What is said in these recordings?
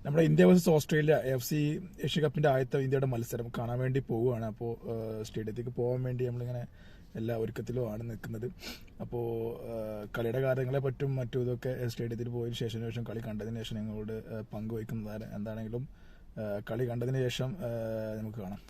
നമ്മുടെ India versus Australia AFC Asia കപ്പിന്റെ ആദ്യത്തെ ഇന്ത്യയുടെ മത്സരം കാണാൻ വേണ്ടി പോവുകയാണ്. അപ്പോൾ സ്റ്റേഡിയത്തേക്ക് പോകാൻ വേണ്ടി നമ്മളിങ്ങനെ എല്ലാ ഒരുക്കത്തിലുമാണ് നിൽക്കുന്നത്. അപ്പോൾ കളിയുടെ കാര്യങ്ങളെ പറ്റും മറ്റും ഇതൊക്കെ സ്റ്റേഡിയത്തിൽ പോയതിനു ശേഷം കളി കണ്ടതിന് ശേഷം ഞങ്ങളോട് പങ്കുവയ്ക്കുന്നതാണ്. എന്താണെങ്കിലും കളി കണ്ടതിന് ശേഷം നമുക്ക് കാണാം.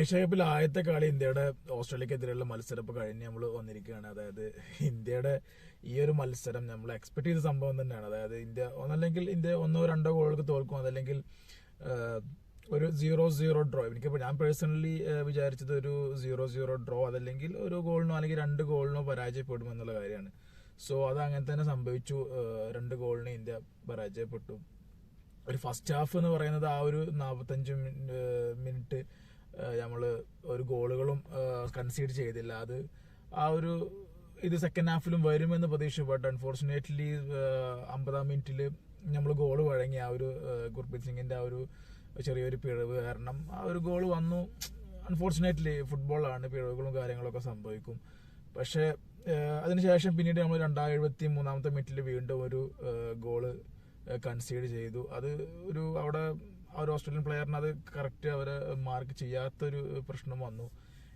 ഏഷ്യ കപ്പിൽ ആദ്യത്തെ കളി ഇന്ത്യയുടെ ഓസ്ട്രേലിയക്കെതിരെയുള്ള മത്സരം ഇപ്പോൾ കഴിഞ്ഞ് നമ്മൾ വന്നിരിക്കുകയാണ്. അതായത് ഇന്ത്യയുടെ ഈ ഒരു മത്സരം നമ്മൾ എക്സ്പെക്ട് ചെയ്ത സംഭവം തന്നെയാണ്. അതായത് ഒന്നല്ലെങ്കിൽ ഇന്ത്യ 1-2 ഗോളുകൾക്ക് തോൽക്കും, അതല്ലെങ്കിൽ ഒരു 0-0 ഡ്രോ. എനിക്കിപ്പോൾ ഞാൻ പേഴ്സണലി വിചാരിച്ചത് ഒരു 0-0 ഡ്രോ, അതല്ലെങ്കിൽ ഒരു ഗോളിനോ അല്ലെങ്കിൽ 2 ഗോളിനോ പരാജയപ്പെടും എന്നുള്ള കാര്യമാണ്. സോ അത് അങ്ങനെ തന്നെ സംഭവിച്ചു. 2 ഗോളിന് ഇന്ത്യ പരാജയപ്പെട്ടു. ഒരു ഫസ്റ്റ് ഹാഫ് എന്ന് പറയുന്നത് ആ ഒരു 45 മിനിറ്റ് നമ്മൾ ഒരു ഗോളുകളും കൺസീഡ് ചെയ്തില്ല. അത് ഇത് സെക്കൻഡ് ഹാഫിലും വരുമെന്ന് പ്രതീക്ഷിച്ചു. അൺഫോർച്ചുനേറ്റ്ലി 50-ാം മിനിറ്റിൽ നമ്മൾ ഗോൾ വഴങ്ങി. ആ ഒരു ഗുർപ്രീത് സിംഗിന്റെ ആ ഒരു ചെറിയൊരു പിഴവ് കാരണം ആ ഒരു ഗോൾ വന്നു. അൺഫോർച്ചുനേറ്റ്ലി ഫുട്ബോളാണ്, പിഴവുകളും കാര്യങ്ങളൊക്കെ സംഭവിക്കും. പക്ഷെ അതിനുശേഷം പിന്നീട് നമ്മൾ 73-ാമത്തെ മിനിറ്റിൽ വീണ്ടും ഒരു ഗോള് കൺസീഡ് ചെയ്തു. അത് അവിടെ ആ ഒരു ഓസ്ട്രേലിയൻ പ്ലെയറിന് അത് കറക്റ്റ് അവരെ മാർക്ക് ചെയ്യാത്തൊരു പ്രശ്നം വന്നു.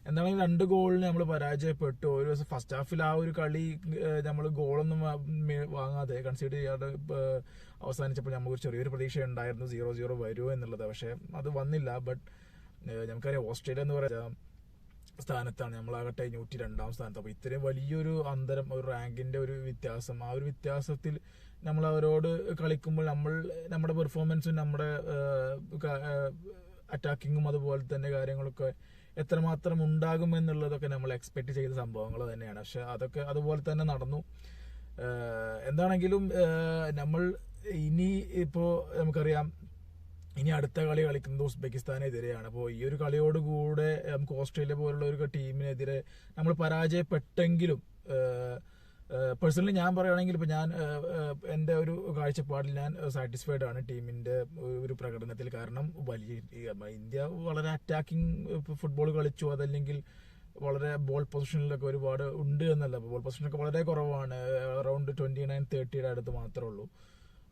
എന്താണെങ്കിലും 2 ഗോളിന് നമ്മൾ പരാജയപ്പെട്ടു. ഒരു ദിവസം ഫസ്റ്റ് ഹാഫിൽ ആ ഒരു കളി നമ്മൾ ഗോളൊന്നും വാങ്ങാതെ കൺസീഡ് ചെയ്യാതെ അവസാനിച്ചപ്പോൾ നമുക്ക് ചെറിയൊരു പ്രതീക്ഷ ഉണ്ടായിരുന്നു 0-0 വരുമോ എന്നുള്ളത്. പക്ഷെ അത് വന്നില്ല. ബട്ട് നമുക്കറിയാം ഓസ്ട്രേലിയ എന്ന് പറയുന്ന സ്ഥാനത്താണ്, നമ്മളാകട്ടെ 102-ാം സ്ഥാനത്ത്. അപ്പോൾ ഇത്രയും വലിയൊരു അന്തരം, ഒരു റാങ്കിന്റെ ഒരു വ്യത്യാസം, ആ ഒരു വ്യത്യാസത്തിൽ നമ്മൾ അവരോട് കളിക്കുമ്പോൾ നമ്മുടെ പെർഫോമൻസും നമ്മുടെ അറ്റാക്കിങ്ങും അതുപോലെ തന്നെ കാര്യങ്ങളൊക്കെ എത്രമാത്രം ഉണ്ടാകും എന്നുള്ളതൊക്കെ നമ്മൾ എക്സ്പെക്ട് ചെയ്ത സംഭവങ്ങൾ തന്നെയാണ്. പക്ഷെ അതൊക്കെ അതുപോലെ തന്നെ നടന്നു. എന്താണെങ്കിലും നമ്മൾ നമുക്കറിയാം ഇനി അടുത്ത കളി കളിക്കുന്നത് ഉസ്ബെക്കിസ്ഥാനെതിരെയാണ്. അപ്പോൾ ഈ ഒരു കളിയോടുകൂടെ നമുക്ക് ഓസ്ട്രേലിയ പോലുള്ള ഒരു ടീമിനെതിരെ നമ്മൾ പരാജയപ്പെട്ടെങ്കിലും പേഴ്സണലി ഞാൻ പറയുകയാണെങ്കിൽ ഇപ്പോൾ ഞാൻ എൻ്റെ ഒരു കാഴ്ചപ്പാടിൽ ഞാൻ സാറ്റിസ്ഫൈഡ് ആണ് ടീമിൻ്റെ ഒരു പ്രകടനത്തിൽ. കാരണം ഇന്ത്യ വളരെ അറ്റാക്കിംഗ് ഫുട്ബോൾ കളിച്ചു, അതല്ലെങ്കിൽ വളരെ ബോൾ പൊസിഷനിലൊക്കെ ഒരുപാട് ഉണ്ട് എന്നല്ല, ബോൾ പൊസിഷനൊക്കെ വളരെ കുറവാണ്. അറൗണ്ട് 29-30 അടുത്ത് മാത്രമേ ഉള്ളൂ.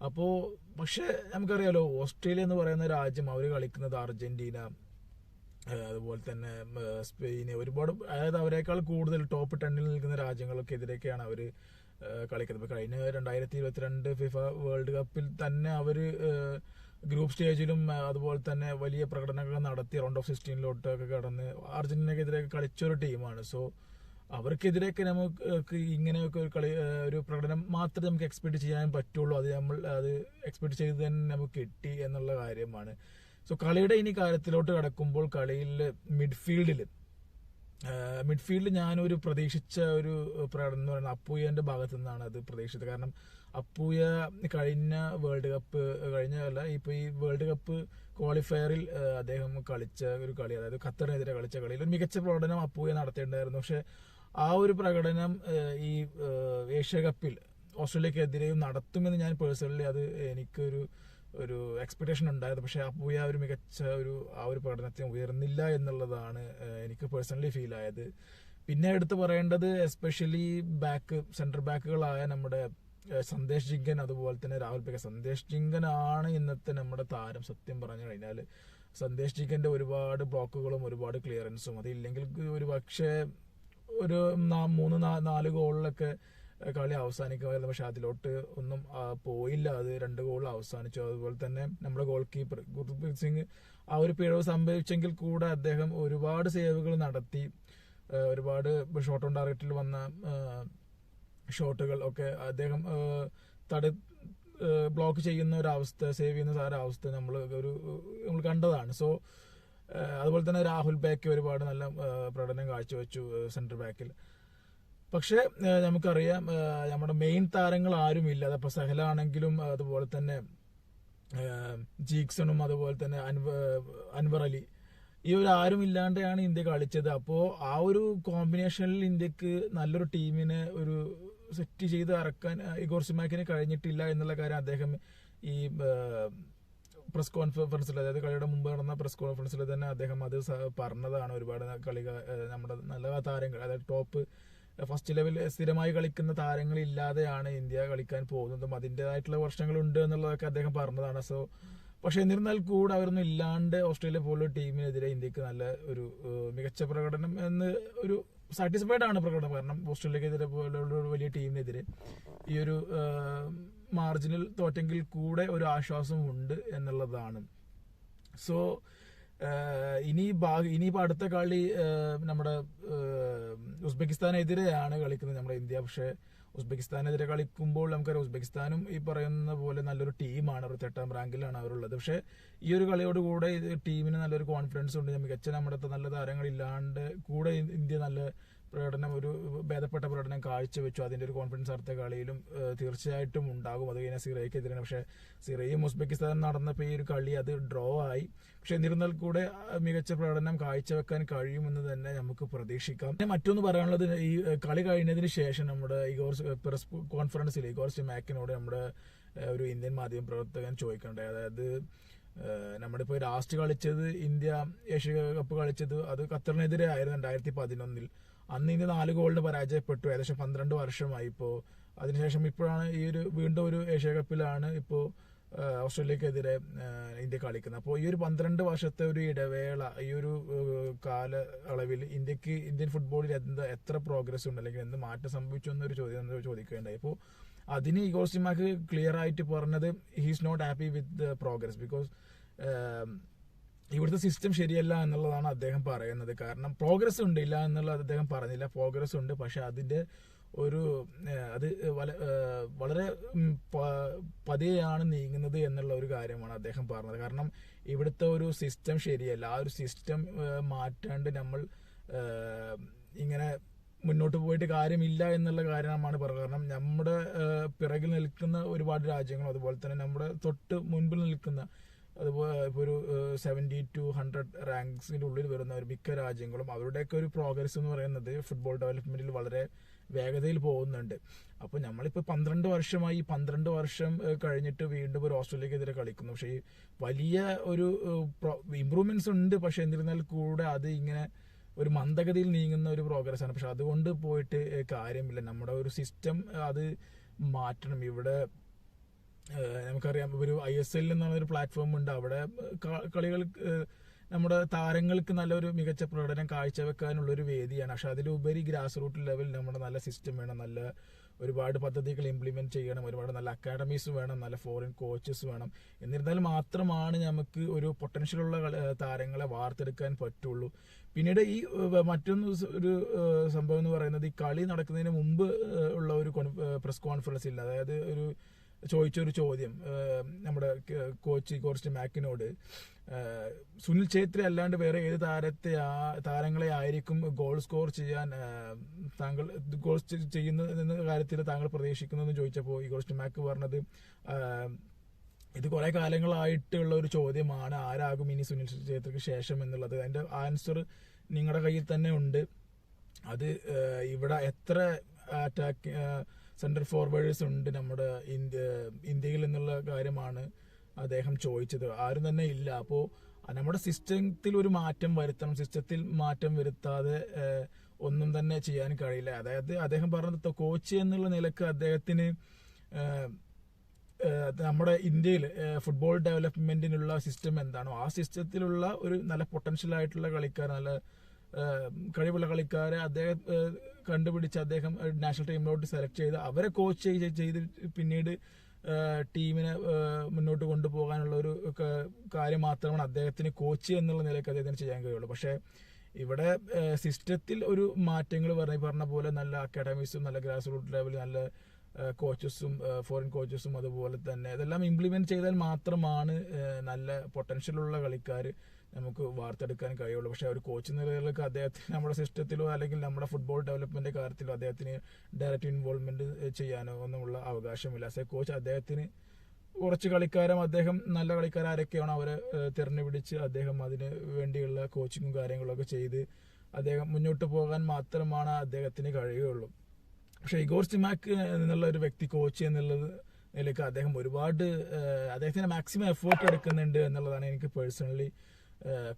അപ്പോൾ പക്ഷെ നമുക്കറിയാലോ ഓസ്ട്രേലിയ എന്ന് പറയുന്ന രാജ്യം, അവർ കളിക്കുന്നത് അർജന്റീന, അതുപോലെ തന്നെ സ്പെയിന്, ഒരുപാട്, അതായത് അവരെക്കാൾ കൂടുതൽ ടോപ്പ് 10-ൽ നിൽക്കുന്ന രാജ്യങ്ങളൊക്കെ എതിരെയൊക്കെയാണ് അവർ കളിക്കുന്നത്. ഇപ്പോൾ കഴിഞ്ഞ 2022 ഫിഫ വേൾഡ് കപ്പിൽ തന്നെ അവർ ഗ്രൂപ്പ് സ്റ്റേജിലും അതുപോലെ തന്നെ വലിയ പ്രകടനങ്ങൾ നടത്തി റൗണ്ട് ഓഫ് 16 കടന്ന് അർജന്റീനക്കെതിരെ കളിച്ചൊരു ടീമാണ്. സോ അവർക്കെതിരെയൊക്കെ നമുക്ക് ഇങ്ങനെയൊക്കെ ഒരു പ്രകടനം മാത്രമേ നമുക്ക് എക്സ്പെക്ട് ചെയ്യാൻ പറ്റുള്ളൂ. അത് എക്സ്പെക്ട് ചെയ്ത് തന്നെ നമുക്ക് കിട്ടി എന്നുള്ള കാര്യമാണ്. സോ കളിയുടെ ഇനി കാര്യത്തിലോട്ട് കടക്കുമ്പോൾ കളിയിൽ മിഡ്ഫീൽഡിൽ ഞാനൊരു പ്രതീക്ഷിച്ച ഒരു പ്രകടനം എന്ന് പറയുന്നത് അപ്പൂയന്റെ ഭാഗത്തു നിന്നാണ് അത് പ്രതീക്ഷിച്ചത്. കാരണം അപ്പൂയ കഴിഞ്ഞ ഈ വേൾഡ് കപ്പ് ക്വാളിഫയറിൽ അദ്ദേഹം കളിച്ച ഒരു കളി, അതായത് ഖത്തറിനെതിരെ കളിച്ച കളിയിൽ ഒരു മികച്ച പ്രകടനം അപ്പൂയ നടത്തേണ്ടായിരുന്നു. പക്ഷെ ആ ഒരു പ്രകടനം ഈ ഏഷ്യ കപ്പിൽ ഓസ്ട്രേലിയക്കെതിരെയും നടത്തുമെന്ന് ഞാൻ പേഴ്സണലി എനിക്കൊരു എക്സ്പെക്ടേഷൻ ഉണ്ടായത്. പക്ഷെ അപ്പൂയ ഒരു മികച്ച ആ ഒരു പ്രകടനത്തെ ഉയർന്നില്ല എന്നുള്ളതാണ് എനിക്ക് പേഴ്സണലി ഫീൽ ആയത്. പിന്നെ എടുത്തു പറയേണ്ടത് എസ്പെഷ്യലി സെന്റർ ബാക്കുകളായ നമ്മുടെ സന്ദേശ് ജിങ്കൻ, അതുപോലെ തന്നെ രാഹുൽ പീകെ. സന്ദേശ് ജിങ്കൻ ആണ് ഇന്നത്തെ നമ്മുടെ താരം. സത്യം പറഞ്ഞു കഴിഞ്ഞാൽ സന്ദേശ് ജിങ്കന്റെ ഒരുപാട് ബ്ലോക്കുകളും ഒരുപാട് ക്ലിയറൻസും, അതില്ലെങ്കിൽ ഒരു പക്ഷേ ഒരു 3-4 ഗോളിലൊക്കെ കളി അവസാനിക്കുമായിരുന്നു. പക്ഷെ അതിലോട്ട് ഒന്നും പോയില്ല. അത് 2 ഗോൾ അവസാനിച്ചു. അതുപോലെ തന്നെ നമ്മുടെ ഗോൾ കീപ്പർ ഗുർപ്രീത് സിംഗ് ആ ഒരു പിഴവ് സംഭവിച്ചെങ്കിൽ കൂടെ അദ്ദേഹം ഒരുപാട് സേവുകൾ നടത്തി. ഒരുപാട് ഷോട്ട് ഓൺ ടാർഗറ്റിൽ വന്ന ഷോട്ടുകൾ ഒക്കെ അദ്ദേഹം ബ്ലോക്ക് ചെയ്യുന്ന ഒരവസ്ഥ, സേവ് ചെയ്യുന്ന ഒരവസ്ഥ നമ്മൾ കണ്ടതാണ്. സോ അതുപോലെ തന്നെ രാഹുൽ പീകെ ഒരുപാട് നല്ല പ്രകടനം കാഴ്ചവെച്ചു സെന്റർ ബാക്കിൽ. പക്ഷെ നമുക്കറിയാം നമ്മുടെ മെയിൻ താരങ്ങൾ ആരുമില്ല. അതപ്പോൾ സഹലാണെങ്കിലും അതുപോലെ തന്നെ ജീക്സണും അതുപോലെ തന്നെ അൻവർ അലി, ഈ ആരും ഇല്ലാണ്ടാണ് ഇന്ത്യ കളിച്ചത്. അപ്പോൾ ആ ഒരു കോമ്പിനേഷനിൽ ഇന്ത്യക്ക് നല്ലൊരു ടീമിനെ സെറ്റ് ചെയ്ത് ഇറക്കാൻ ഇഗോർ സ്റ്റിമാക്കിന് കഴിഞ്ഞിട്ടില്ല എന്നുള്ള കാര്യം അദ്ദേഹം ഈ പ്രസ് കോൺഫറൻസിൽ, അതായത് കളിയുടെ മുമ്പ് നടന്ന പ്രസ് കോൺഫറൻസിൽ തന്നെ അദ്ദേഹം അത് പറഞ്ഞതാണ്. ഒരുപാട് നമ്മുടെ നല്ല താരങ്ങൾ, അതായത് ടോപ്പ് ഫസ്റ്റ് ലെവൽ സ്ഥിരമായി കളിക്കുന്ന താരങ്ങൾ ഇല്ലാതെയാണ് ഇന്ത്യ കളിക്കാൻ പോകുന്നതും അതിൻ്റെതായിട്ടുള്ള പ്രശ്നങ്ങളുണ്ട് എന്നുള്ളതൊക്കെ അദ്ദേഹം പറഞ്ഞതാണ്. സോ പക്ഷെ എന്നിരുന്നാൽ കൂടെ അവരൊന്നും ഇല്ലാണ്ട് ഓസ്ട്രേലിയ പോലുള്ള ടീമിനെതിരെ ഇന്ത്യക്ക് നല്ല ഒരു മികച്ച പ്രകടനം ഒരു സാറ്റിസ്ഫൈഡ് ആണ് പ്രകടനം. കാരണം ഓസ്ട്രേലിയക്കെതിരെ പോലുള്ള ഒരു വലിയ ടീമിനെതിരെ ഈ ഒരു മാർജിനിൽ തോറ്റെങ്കിൽ കൂടെ ഒരു ആശ്വാസം ഉണ്ട് എന്നുള്ളതാണ്. സോ ഇനിയിപ്പോൾ അടുത്ത കളി നമ്മുടെ ഉസ്ബെക്കിസ്ഥാനെതിരെയാണ് കളിക്കുന്നത് നമ്മുടെ ഇന്ത്യ. പക്ഷെ ഉസ്ബെക്കിസ്ഥാനെതിരെ കളിക്കുമ്പോൾ നമുക്കറിയാം ഉസ്ബെക്കിസ്ഥാനും ഈ പറയുന്ന പോലെ നല്ലൊരു ടീമാണ്. 8ാം റാങ്കിലാണ് അവരുള്ളത്. പക്ഷെ ഈ ഒരു കളിയോടുകൂടെ ടീമിന് നല്ലൊരു കോൺഫിഡൻസ് ഉണ്ട്. മികച്ച നമ്മുടെ നല്ല താരങ്ങളില്ലാണ്ട് കൂടെ ഇന്ത്യ നല്ല ഭേദപ്പെട്ട പ്രകടനം കാഴ്ചവെച്ചു. അതിന്റെ ഒരു കോൺഫിഡൻസ് അടുത്ത കളിയിലും തീർച്ചയായിട്ടും ഉണ്ടാകും. അത് കഴിഞ്ഞാൽ സിറയ്ക്കെതിരെയാണ്. പക്ഷെ സിറയും ഉസ്ബെക്കിസ്ഥാനും നടന്നപ്പോൾ ഈ ഒരു കളി അത് ഡ്രോ ആയി. പക്ഷെ എന്നിരുന്നാൽ കൂടെ മികച്ച പ്രകടനം കാഴ്ചവെക്കാൻ കഴിയുമെന്ന് തന്നെ നമുക്ക് പ്രതീക്ഷിക്കാം. പിന്നെ മറ്റൊന്ന് പറയാനുള്ളത്, ഈ കളി കഴിഞ്ഞതിന് ശേഷം നമ്മുടെ പ്രസ് കോൺഫറൻസിൽ ഇഗോർ സ്റ്റിമാക്കിനോട് നമ്മുടെ ഒരു ഇന്ത്യൻ മാധ്യമ പ്രവർത്തകൻ ചോദിക്കണ്ടായി. അതായത് നമ്മുടെ ഇപ്പോൾ ലാസ്റ്റ് കളിച്ചത് ഇന്ത്യ ഏഷ്യ കപ്പ് കളിച്ചത് അത് ഖത്തറിനെതിരെ ആയിരുന്നു 2011. അന്ന് ഇന്ത്യ 4 ഗോളിന് പരാജയപ്പെട്ടു. ഏകദേശം 12 വർഷമായി. ഇപ്പോൾ അതിനുശേഷം ഇപ്പോഴാണ് വീണ്ടും ഒരു ഏഷ്യ കപ്പിലാണ് ഇപ്പോൾ ഓസ്ട്രേലിയക്കെതിരെ ഇന്ത്യ കളിക്കുന്നത്. അപ്പോൾ ഈ ഒരു 12 വർഷത്തെ ഒരു ഇടവേള, ഈ ഒരു കാലയളവിൽ ഇന്ത്യൻ ഫുട്ബോളിൽ എത്ര പ്രോഗ്രസ് ഉണ്ട്, അല്ലെങ്കിൽ എന്ത് മാറ്റം സംഭവിച്ചു എന്നൊരു ചോദിക്കുകയുണ്ടായി. അപ്പോൾ അതിന് ഇഗോർ സ്റ്റിമാക്ക് ക്ലിയർ ആയിട്ട് പറഞ്ഞത് he's not happy with the progress, because ഇവിടുത്തെ സിസ്റ്റം ശരിയല്ല എന്നുള്ളതാണ് അദ്ദേഹം പറയുന്നത്. കാരണം പ്രോഗ്രസ് ഉണ്ട്, ഇല്ല എന്നുള്ളത് അദ്ദേഹം പറഞ്ഞില്ല. പ്രോഗ്രസ് ഉണ്ട്, പക്ഷെ അതിന്റെ അത് വളരെ പതിയെയാണ് നീങ്ങുന്നത് എന്നുള്ള ഒരു കാര്യമാണ് അദ്ദേഹം പറഞ്ഞത്. കാരണം ഇവിടുത്തെ ഒരു സിസ്റ്റം ശരിയല്ല. ആ ഒരു സിസ്റ്റം മാറ്റാണ്ട് നമ്മൾ ഇങ്ങനെ മുന്നോട്ട് പോയിട്ട് കാര്യമില്ല എന്നുള്ള കാര്യമാണ് പറയുന്നത്. കാരണം നമ്മുടെ പിറകിൽ നിൽക്കുന്ന ഒരുപാട് രാജ്യങ്ങളും അതുപോലെ തന്നെ നമ്മുടെ തൊട്ട് മുൻപിൽ നിൽക്കുന്ന അതുപോലെ ഇപ്പോൾ ഒരു 70 to 100 റാങ്ക്സിന്റെ ഉള്ളിൽ വരുന്ന ഒരു മിക്ക രാജ്യങ്ങളും അവരുടെയൊക്കെ ഒരു പ്രോഗ്രസ് എന്ന് പറയുന്നത് ഫുട്ബോൾ ഡെവലപ്മെന്റിൽ വളരെ വേഗതയിൽ പോകുന്നുണ്ട്. അപ്പോൾ നമ്മളിപ്പോൾ 12 വർഷമായി, 12 വർഷം കഴിഞ്ഞിട്ട് വീണ്ടും ഒരു ഓസ്ട്രേലിയക്കെതിരെ കളിക്കുന്നു. പക്ഷേ ഈ വലിയ ഒരു ഇമ്പ്രൂവ്മെന്റ്സ് ഉണ്ട്. പക്ഷെ എന്നിരുന്നാൽ കൂടെ അത് ഇങ്ങനെ ഒരു മന്ദഗതിയിൽ നീങ്ങുന്ന ഒരു പ്രോഗ്രസ് ആണ്. പക്ഷെ അതുകൊണ്ട് പോയിട്ട് കാര്യമില്ല. നമ്മുടെ ഒരു സിസ്റ്റം അത് മാറ്റണം. ഇവിടെ നമുക്കറിയാം ഒരു ISL എന്ന് ഒരു പ്ലാറ്റ്ഫോം ഉണ്ട്. അവിടെ കളികൾ നമ്മുടെ താരങ്ങൾക്ക് നല്ലൊരു മികച്ച പ്രകടനം കാഴ്ചവെക്കാനുള്ള ഒരു വേദിയാണ്. പക്ഷെ അതിലുപരി ഗ്രാസ് റൂട്ട് ലെവലിൽ നമ്മുടെ നല്ല സിസ്റ്റം വേണം, നല്ല ഒരുപാട് പദ്ധതികൾ ഇംപ്ലിമെന്റ് ചെയ്യണം, ഒരുപാട് നല്ല അക്കാഡമീസ് വേണം, നല്ല ഫോറിൻ കോച്ചസ് വേണം. എന്നിരുന്നാൽ മാത്രമാണ് നമുക്ക് ഒരു പൊട്ടൻഷ്യലുള്ള താരങ്ങളെ വാർത്തെടുക്കാൻ പറ്റുള്ളൂ. പിന്നീട് ഈ മറ്റൊന്ന് ഒരു സംഭവം എന്ന് പറയുന്നത്, ഈ കളി നടക്കുന്നതിന് മുമ്പ് ഉള്ള ഒരു പ്രസ് കോൺഫറൻസ് ഇല്ല. അതായത് ഒരു ചോദിച്ചൊരു ചോദ്യം നമ്മുടെ കോച്ച് ഇഗോർ മാക്കിനോട്, സുനിൽ ഛേത്രി അല്ലാണ്ട് വേറെ ഏത് താരങ്ങളെ ആയിരിക്കും ഗോൾ സ്കോർ ചെയ്യാൻ താങ്കൾ ഗോൾ ചെയ്യുന്ന കാര്യത്തിൽ താങ്കൾ പ്രതീക്ഷിക്കുന്നതെന്ന് ചോദിച്ചപ്പോൾ ഇഗോർ മാക്ക് പറഞ്ഞത്, ഇത് കുറെ കാലങ്ങളായിട്ടുള്ള ഒരു ചോദ്യമാണ്, ആരാകും ഇനി സുനിൽ ഛേത്രിക്ക് ശേഷം എന്നുള്ളത്. അതിന്റെ ആൻസർ നിങ്ങളുടെ കയ്യിൽ തന്നെ ഉണ്ട്. അത് ഇവിടെ എത്ര അറ്റാക്ക് സെന്റർ ഫോർവേഡേഴ്സ് ഉണ്ട് നമ്മുടെ ഇന്ത്യയിൽ എന്നുള്ള കാര്യമാണ് അദ്ദേഹം ചോദിച്ചത്. ആരും തന്നെ ഇല്ല. അപ്പോൾ നമ്മുടെ സിസ്റ്റത്തിൽ ഒരു മാറ്റം വരുത്തണം. സിസ്റ്റത്തിൽ മാറ്റം വരുത്താതെ ഒന്നും തന്നെ ചെയ്യാൻ കഴിയില്ല. അതായത് അദ്ദേഹം പറഞ്ഞത്, കോച്ച് എന്നുള്ള നിലക്ക് അദ്ദേഹത്തിന് നമ്മുടെ ഇന്ത്യയിൽ ഫുട്ബോൾ ഡെവലപ്മെന്റിനുള്ള സിസ്റ്റം എന്താണോ ആ സിസ്റ്റത്തിലുള്ള ഒരു നല്ല പൊട്ടൻഷ്യൽ ആയിട്ടുള്ള കളിക്കാർ, നല്ല കഴിവുള്ള കളിക്കാരെ അദ്ദേഹം കണ്ടുപിടിച്ച് അദ്ദേഹം നാഷണൽ ടീമിലോട്ട് സെലക്ട് ചെയ്ത് അവരെ കോച്ച് ചെയ്ത് പിന്നീട് ടീമിനെ മുന്നോട്ട് കൊണ്ടുപോകാനുള്ള ഒരു കാര്യം മാത്രമാണ് അദ്ദേഹത്തിന് കോച്ച് എന്നുള്ള നിലയ്ക്ക് അദ്ദേഹത്തിന് ചെയ്യാൻ കഴിയുള്ളൂ. പക്ഷേ ഇവിടെ സിസ്റ്റത്തിൽ ഒരു മാറ്റങ്ങൾ പറഞ്ഞ പോലെ നല്ല അക്കാഡമീസും നല്ല ഗ്രാസ് റൂട്ട് ലെവലിൽ നല്ല കോച്ചസും ഫോറിൻ കോച്ചസും അതുപോലെ തന്നെ ഇതെല്ലാം ഇംപ്ലിമെന്റ് ചെയ്താൽ മാത്രമാണ് നല്ല പൊട്ടൻഷ്യലുള്ള കളിക്കാർ നമുക്ക് വാർത്തെടുക്കാൻ കഴിയുള്ളൂ. പക്ഷെ ഒരു കോച്ച് നിലയിലേക്ക് അദ്ദേഹത്തിന് നമ്മുടെ സിസ്റ്റത്തിലോ അല്ലെങ്കിൽ നമ്മുടെ ഫുട്ബോൾ ഡെവലപ്മെന്റ് കാര്യത്തിലോ അദ്ദേഹത്തിന് ഡയറക്റ്റ് ഇൻവോൾവ്മെന്റ് ചെയ്യാനോ ഒന്നുമുള്ള അവകാശമില്ല. ആസ് എ കോച്ച് അദ്ദേഹത്തിന് കുറച്ച് കളിക്കാരും അദ്ദേഹം നല്ല കളിക്കാർ ആരൊക്കെയാണോ അവരെ തിരഞ്ഞുപിടിച്ച് അദ്ദേഹം അതിന് വേണ്ടിയുള്ള കോച്ചിങ്ങും കാര്യങ്ങളൊക്കെ ചെയ്ത് അദ്ദേഹം മുന്നോട്ട് പോകാൻ മാത്രമാണ് അദ്ദേഹത്തിന് കഴിയുകയുള്ളൂ. പക്ഷെ ഇഗോർ സ്റ്റിമാക്ക് എന്നുള്ള ഒരു വ്യക്തി കോച്ച് എന്നുള്ളത് നിലയ്ക്ക് അദ്ദേഹം ഒരുപാട് അദ്ദേഹത്തിന് മാക്സിമം എഫേർട്ട് എടുക്കുന്നുണ്ട് എന്നുള്ളതാണ് എനിക്ക് പേഴ്സണലി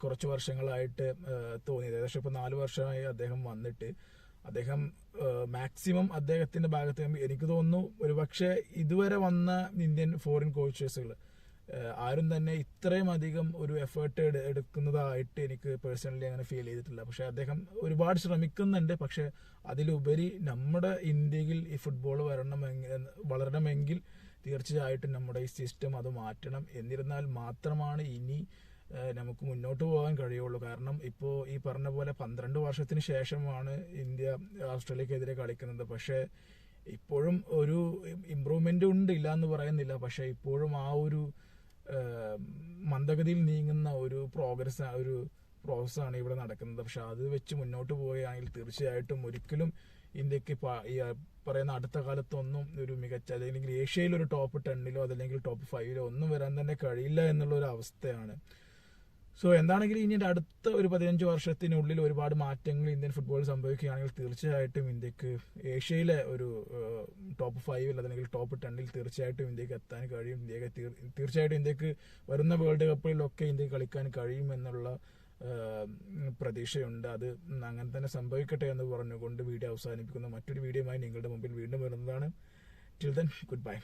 കുറച്ച് വർഷങ്ങളായിട്ട് തോന്നിയത്. ഏകദേശം ഇപ്പോൾ 4 വർഷമായി അദ്ദേഹം വന്നിട്ട് അദ്ദേഹം മാക്സിമം അദ്ദേഹത്തിന്റെ ഭാഗത്ത് എനിക്ക് തോന്നുന്നു ഒരുപക്ഷെ ഇതുവരെ വന്ന ഇന്ത്യൻ ഫോറിൻ കോച്ചസുകൾ ആരും തന്നെ ഇത്രയും അധികം ഒരു എഫേർട്ട് എടുക്കുന്നതായിട്ട് എനിക്ക് പേഴ്സണലി അങ്ങനെ ഫീൽ ചെയ്തിട്ടില്ല. പക്ഷെ അദ്ദേഹം ഒരുപാട് ശ്രമിക്കുന്നുണ്ട്. പക്ഷെ അതിലുപരി നമ്മുടെ ഇന്ത്യയിൽ ഈ ഫുട്ബോൾ വളരണമെങ്കിൽ തീർച്ചയായിട്ടും നമ്മുടെ ഈ സിസ്റ്റം അത് മാറ്റണം. എന്നിരുന്നാൽ മാത്രമാണ് ഇനി നമുക്ക് മുന്നോട്ട് പോകാൻ കഴിയുള്ളൂ. കാരണം ഇപ്പോൾ ഈ പറഞ്ഞ പോലെ 12 വർഷത്തിന് ശേഷമാണ് ഇന്ത്യ ഓസ്ട്രേലിയക്കെതിരെ കളിക്കുന്നത്. പക്ഷെ ഇപ്പോഴും ഒരു ഇമ്പ്രൂവ്മെന്റ് ഉണ്ട്, ഇല്ല എന്ന് പറയുന്നില്ല. പക്ഷെ ഇപ്പോഴും ആ ഒരു മന്ദഗതിയിൽ നീങ്ങുന്ന ഒരു പ്രോസസ്സാണ് ഇവിടെ നടക്കുന്നത്. പക്ഷെ അത് വെച്ച് മുന്നോട്ട് പോവുകയാണെങ്കിൽ തീർച്ചയായിട്ടും ഒരിക്കലും ഇന്ത്യക്ക് ഈ പറയുന്ന അടുത്ത കാലത്തൊന്നും ഒരു മികച്ച അല്ലെങ്കിൽ ഏഷ്യയിൽ ഒരു ടോപ്പ് 10 അതല്ലെങ്കിൽ ടോപ്പ് 5 ഒന്നും വരാൻ തന്നെ കഴിയില്ല എന്നുള്ള ഒരു അവസ്ഥയാണ്. സോ എന്താണെങ്കിലും ഇനി അടുത്ത ഒരു 15 വർഷത്തിനുള്ളിൽ ഒരുപാട് മാറ്റങ്ങൾ ഇന്ത്യൻ ഫുട്ബോളിൽ സംഭവിക്കുകയാണെങ്കിൽ തീർച്ചയായിട്ടും ഇന്ത്യക്ക് ഏഷ്യയിലെ ഒരു ടോപ്പ് 5 അല്ലെങ്കിൽ ടോപ്പ് 10 തീർച്ചയായിട്ടും ഇന്ത്യക്ക് എത്താൻ കഴിയും. തീർച്ചയായിട്ടും ഇന്ത്യക്ക് വരുന്ന വേൾഡ് കപ്പിലൊക്കെ ഇന്ത്യക്ക് കളിക്കാൻ കഴിയുമെന്നുള്ള പ്രതീക്ഷയുണ്ട്. അത് അങ്ങനെ തന്നെ സംഭവിക്കട്ടെ എന്ന് പറഞ്ഞുകൊണ്ട് വീഡിയോ അവസാനിപ്പിക്കുന്നു. മറ്റൊരു വീഡിയോയുമായി നിങ്ങളുടെ മുമ്പിൽ വീണ്ടും വരുന്നതാണ്. Till then, good bye.